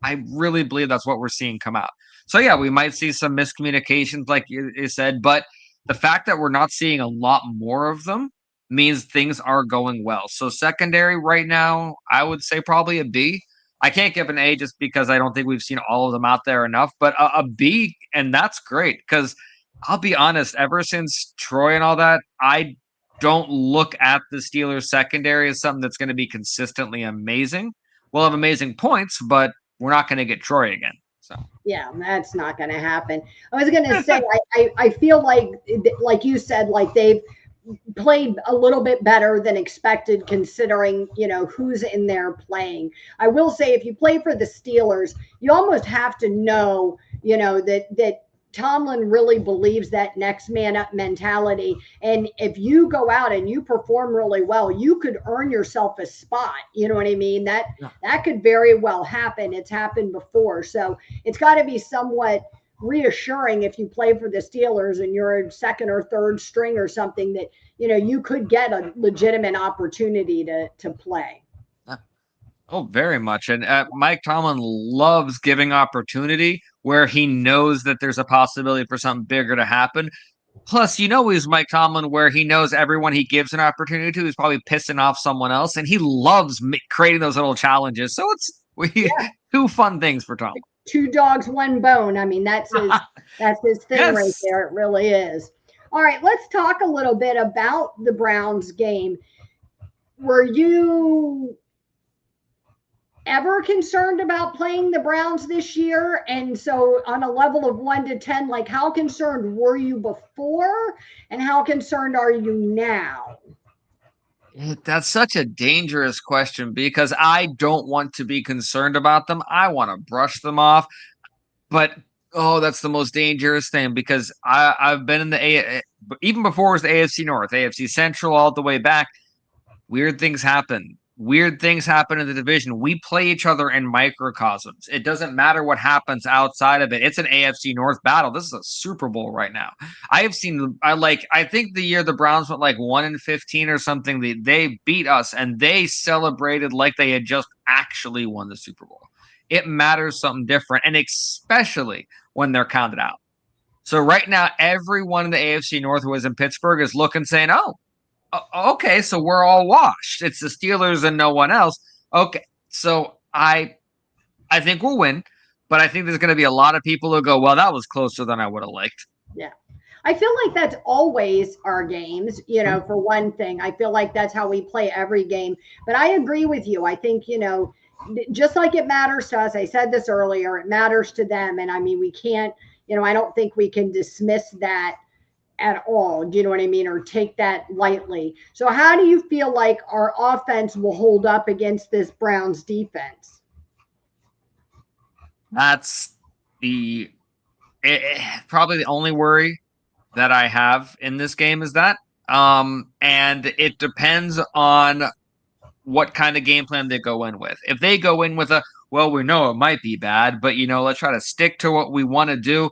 I really believe that's what we're seeing come out. So yeah, we might see some miscommunications, like you said, but the fact that we're not seeing a lot more of them means things are going well. So secondary right now, I would say probably a B. I can't give an A just because I don't think we've seen all of them out there enough, but a B, and that's great because I'll be honest, ever since Troy and all that, I don't look at the Steelers secondary as something that's going to be consistently amazing. We'll have amazing points, but we're not going to get Troy again. So Yeah, that's not going to happen. I was going to say, I feel like you said, like they've played a little bit better than expected considering who's in there playing. I will say if you play for the Steelers, you almost have to know that Tomlin really believes that next man up mentality, and if you go out and you perform really well, you could earn yourself a spot. You know what I mean? That yeah. that could very well happen. It's happened before, so it's got to be somewhat reassuring if you play for the Steelers and you're a second or third string or something that you could get a legitimate opportunity to play. Oh, very much. And Mike Tomlin loves giving opportunity where he knows that there's a possibility for something bigger to happen. Plus, he's Mike Tomlin where he knows everyone he gives an opportunity to is probably pissing off someone else, and he loves creating those little challenges. So it's Yeah. two fun things for Tomlin. Two dogs, one bone. I mean, that's his thing right Yes. there. It really is. All right, let's talk a little bit about the Browns game. Were you ever concerned about playing the Browns this year? And so, on a level of 1 to 10, like how concerned were you before, and how concerned are you now? That's such a dangerous question because I don't want to be concerned about them. I want to brush them off. But that's the most dangerous thing because I've been in even before it was the AFC North, AFC Central, all the way back. Weird things happen. Weird things happen in the division. We play each other in microcosms. It doesn't matter what happens outside of it. It's an AFC North battle. This is a Super Bowl right now. I think the year the Browns went like 1-15 or something, they beat us and they celebrated like they had just actually won the Super Bowl. It matters something different, and especially when they're counted out. So right now, everyone in the AFC North who is in Pittsburgh is looking, saying, "Oh, okay, so we're all washed. It's the Steelers and no one else." Okay, so I think we'll win, but I think there's going to be a lot of people who go, "Well, that was closer than I would have liked." Yeah. I feel like that's always our games, for one thing. I feel like that's how we play every game. But I agree with you. I think, just like it matters to us, I said this earlier, it matters to them. And I mean, we can't, I don't think we can dismiss that at all. Do you know what I mean? Or take that lightly. So, how do you feel like our offense will hold up against this Browns defense? That's probably the only worry that I have in this game is that. And it depends on what kind of game plan they go in with. If they go in with well, we know it might be bad, but let's try to stick to what we want to do,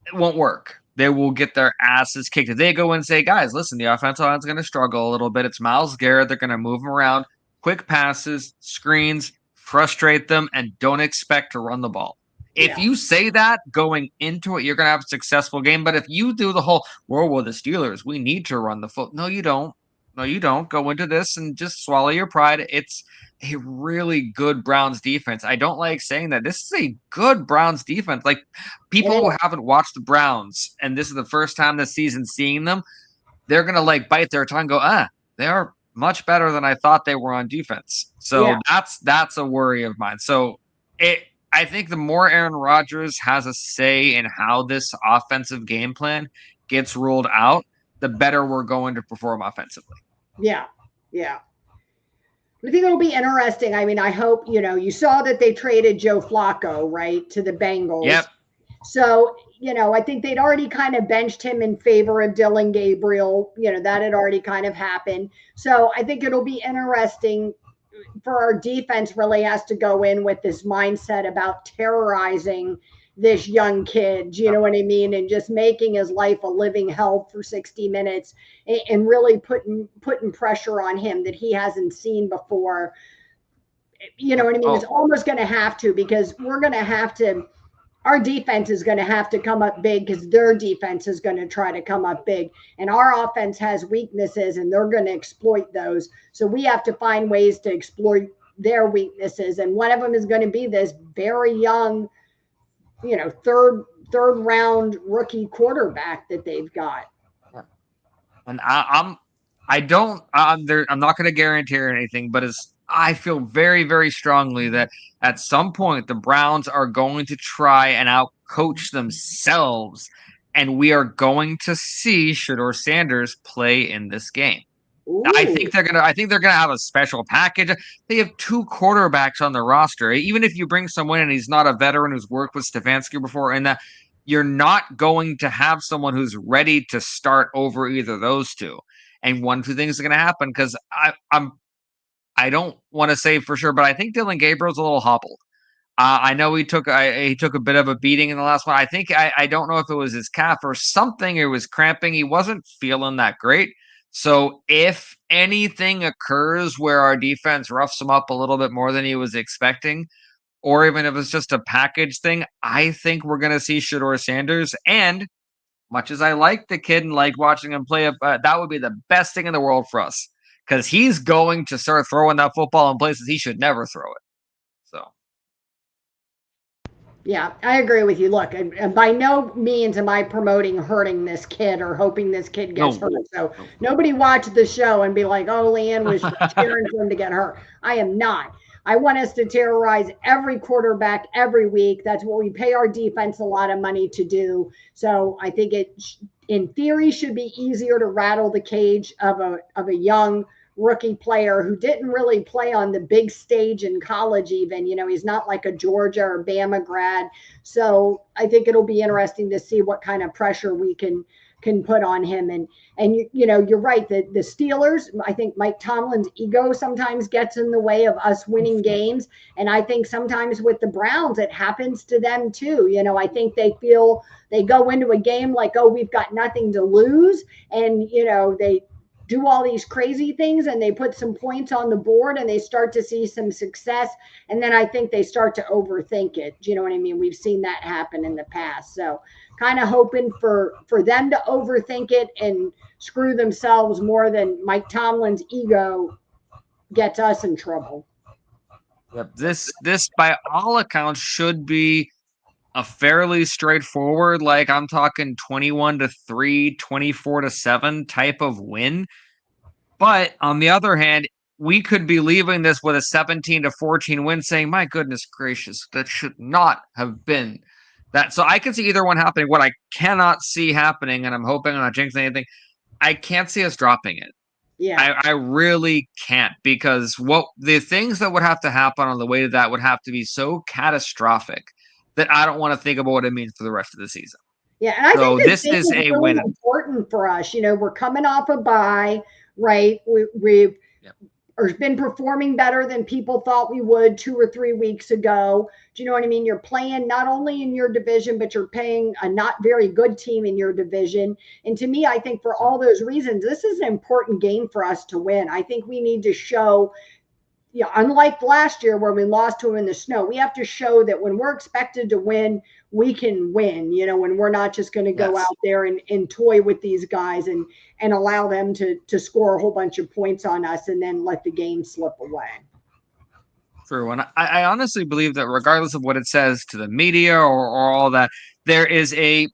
it won't work. They will get their asses kicked. If they go and say, guys, listen, the offensive line's going to struggle a little bit. It's Myles Garrett. They're going to move them around, quick passes, screens, frustrate them, and don't expect to run the ball. If you say that going into it, you're going to have a successful game. But if you do the whole, well, the Steelers, we need to run the foot. No, you don't. No, you don't. Go into this and just swallow your pride. It's a really good Browns defense. I don't like saying that. This is a good Browns defense. Like people who haven't watched the Browns and this is the first time this season seeing them, they're going to like bite their tongue and go, they are much better than I thought they were on defense. So that's a worry of mine. So I think the more Aaron Rodgers has a say in how this offensive game plan gets rolled out, the better we're going to perform offensively. Yeah. Yeah. I think it'll be interesting. I mean, I hope, you saw that they traded Joe Flacco, right, to the Bengals. Yep. So, I think they'd already kind of benched him in favor of Dylan Gabriel. That had already kind of happened. So I think it'll be interesting for our defense really has to go in with this mindset about terrorizing this young kid, you know what I mean? And just making his life a living hell for 60 minutes and really putting pressure on him that he hasn't seen before. You know what I mean? It's almost going to have to, because we're going to have to, our defense is going to have to come up big because their defense is going to try to come up big. And our offense has weaknesses and they're going to exploit those. So we have to find ways to exploit their weaknesses. And one of them is going to be this very young, third round rookie quarterback that they've got. And I'm not going to guarantee anything, but I feel very, very strongly that at some point the Browns are going to try and outcoach themselves, and we are going to see Shedeur Sanders play in this game. Ooh. I think they're gonna have a special package. They have two quarterbacks on the roster. Even if you bring someone and he's not a veteran who's worked with Stefanski before, and that you're not going to have someone who's ready to start over either those two. And one of two things are going to happen, because I don't want to say for sure, but I think Dylan Gabriel's a little hobbled. I know he took a bit of a beating in the last one. I think I don't know if it was his calf or something. It was cramping. He wasn't feeling that great. So if anything occurs where our defense roughs him up a little bit more than he was expecting, or even if it's just a package thing, I think we're going to see Shedeur Sanders. And much as I like the kid and like watching him play, that would be the best thing in the world for us because he's going to start throwing that football in places he should never throw it. So. Yeah, I agree with you. Look, and by no means am I promoting hurting this kid or hoping this kid gets hurt. So nobody watch the show and be like, oh, Leanne was cheering for him to get hurt. I am not. I want us to terrorize every quarterback every week. That's what we pay our defense a lot of money to do. So I think it, in theory, should be easier to rattle the cage of a young rookie player who didn't really play on the big stage in college even. He's not like a Georgia or Bama grad. So I think it'll be interesting to see what kind of pressure we can put on him. And you're right, the Steelers, I think Mike Tomlin's ego sometimes gets in the way of us winning games. And I think sometimes with the Browns, it happens to them too. I think they feel they go into a game like, oh, we've got nothing to lose. And, they do all these crazy things and they put some points on the board and they start to see some success. And then I think they start to overthink it. Do you know what I mean? We've seen that happen in the past. So kind of hoping for them to overthink it and screw themselves more than Mike Tomlin's ego gets us in trouble. Yep. This by all accounts should be a fairly straightforward, like I'm talking 21-3, 24-7 type of win. But on the other hand, we could be leaving this with a 17-14 win saying, my goodness gracious, that should not have been that. So I can see either one happening. What I cannot see happening, and I'm hoping I'm not jinxing anything, I can't see us dropping it. Yeah. I really can't, because what the things that would have to happen on the way to that would have to be so catastrophic that I don't want to think about what it means for the rest of the season. Yeah, and I So think this is a really win. important for us. We're coming off a bye, right? We've been performing better than people thought we would 2 or 3 weeks ago. Do you know what I mean? You're playing not only in your division, but you're playing a not very good team in your division. And to me, I think for all those reasons, this is an important game for us to win. I think we need to show, unlike last year where we lost to them in the snow, we have to show that when we're expected to win, we can win, when we're not just going to go out there and toy with these guys and allow them to score a whole bunch of points on us and then let the game slip away. True. And I honestly believe that regardless of what it says to the media or all that, there is a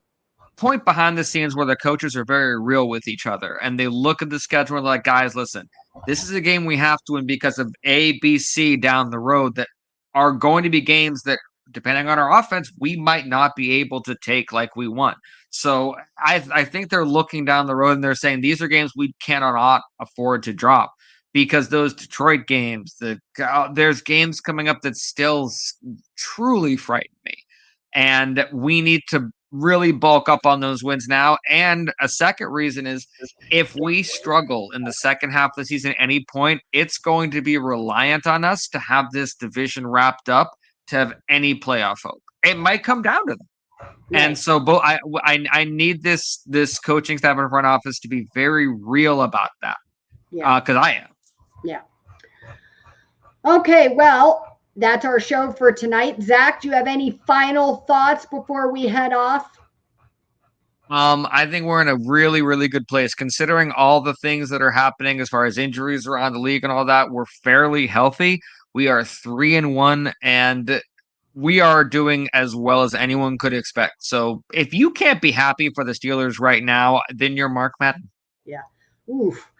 point behind the scenes where the coaches are very real with each other and they look at the schedule and like, guys, listen, this is a game we have to win because of A, B, C down the road that are going to be games that, depending on our offense, we might not be able to take like we want. So I think they're looking down the road and they're saying these are games we cannot afford to drop, because those Detroit games, there's games coming up that still truly frighten me. And we need to really bulk up on those wins now. And a second reason is if we struggle in the second half of the season at any point, it's going to be reliant on us to have this division wrapped up to have any playoff hope. It might come down to them. Right. And so I need this coaching staff and front office to be very real about that. Yeah. Because I am. Yeah. Okay, well, that's our show for tonight. Zach, do you have any final thoughts before we head off? I think we're in a really, really good place considering all the things that are happening as far as injuries around the league and all that. We're fairly healthy. We are 3-1, and we are doing as well as anyone could expect. So if you can't be happy for the Steelers right now, then you're Mark Madden. Yeah. Oof.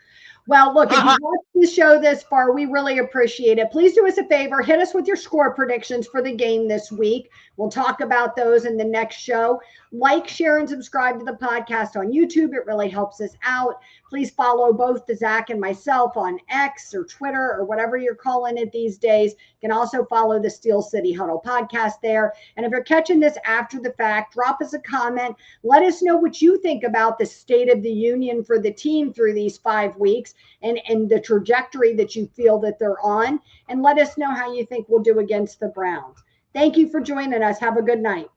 Well, look, if you watched the show this far, we really appreciate it. Please do us a favor. Hit us with your score predictions for the game this week. We'll talk about those in the next show. Like, share, and subscribe to the podcast on YouTube. It really helps us out. Please follow both Zach and myself on X or Twitter or whatever you're calling it these days. You can also follow the Steel City Huddle podcast there. And if you're catching this after the fact, drop us a comment. Let us know what you think about the state of the union for the team through these 5 weeks and the trajectory that you feel that they're on. And let us know how you think we'll do against the Browns. Thank you for joining us. Have a good night.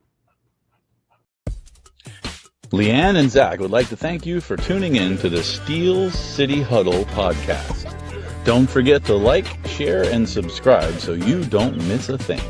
Leanne and Zach would like to thank you for tuning in to the Steel City Huddle podcast. Don't forget to like, share, and subscribe so you don't miss a thing.